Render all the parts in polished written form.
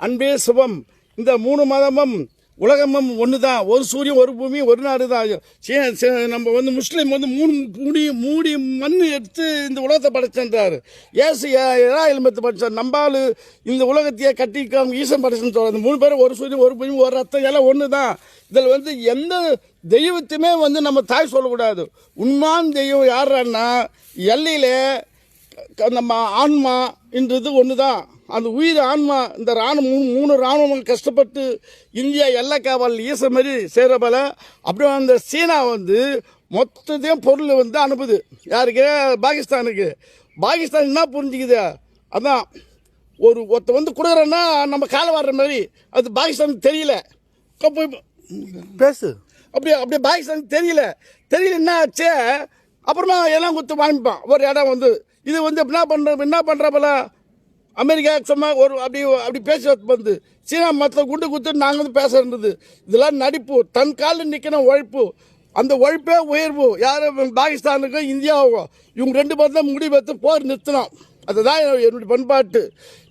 அன்பே சிவம். இந்த 3 மதமும் உலகமும் ஒன்று தான். ஒரு சூரியன், ஒரு பூமி, ஒரு நாடு தான். நம்ம முஸ்லீம் மூடி மண் எடுத்து இந்த உலகத்தை படைச்சன்றாரு. ஏசு எல்மத்து படைச்சார். நம்பால் இந்த உலகத்தையே கட்டிக்காம ஈசன் படைச்சுன்னு சொல்றாரு. 3 பேரும் ஒரு சூரியன், ஒரு பூமி, ஒரு ரத்தம், எல்லாம் ஒன்று தான். இதில் எந்த தெய்வத்தையுமே நம்ம தாய் சொல்லக்கூடாது. உண்மையான தெய்வம் யாருன்னா எல்லையில நம்ம ஆன்மா என்றது ஒன்று தான். அந்த உயிர் ஆன்மா. இந்த ராணுவம் 3 ராணுவம் கஷ்டப்பட்டு இந்தியா எல்லை காவல் ஈச மாதிரி செய்கிற போல அப்படியே அந்த சீனா மொத்தத்தையும் பொருள் அனுப்புது. யாருக்கு? பாகிஸ்தானுக்கு. பாகிஸ்தான் என்ன புரிஞ்சுக்குது? அதான் ஒருத்த கொடுக்குறேன்னா நம்ம காலை வர்ற மாதிரி. அது பாகிஸ்தானுக்கு தெரியல. போய் பேசு. அப்படியே பாகிஸ்தானுக்கு தெரியல என்ன ஆச்சு? அப்புறமா எல்லாம் கொடுத்து வாங்கிப்பான். ஒரு இடம் இது என்ன பண்ணுற போல அமெரிக்கா சும்மா அப்படி பேச சீனா மற்ற குண்டு கொடுத்து நாங்கள் பேச இருந்தது. இதெல்லாம் நடிப்பு. தன் காலில் நிற்கணும் உழைப்பு. அந்த உழைப்பே உயர்வு. யாரும் பாகிஸ்தானுக்கும் இந்தியாவுக்கும் இவங்க 2 பேரும் தான் முடிவெடுத்து போர் நிறுத்தணும். அதுதான் என்னுடைய பண்பாட்டு.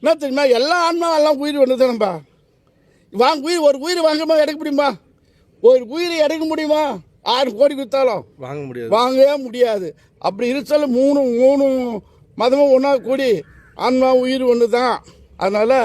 என்ன தெரியுமா? எல்லா ஆன்மாவும் எல்லாம் உயிர் ஒன்று நம்ம ஒரு உயிர் வாங்காம எடுக்க முடியுமா? ஒரு உயிரை எடுக்க முடியுமா? 6 கோடி கொடுத்தாலும் வாங்கவே முடியாது. அப்படி இருச்சால 3 மதமும் ஒன்றா கூடி ஆன்மா உயிர் ஒன்று தான். அதனால்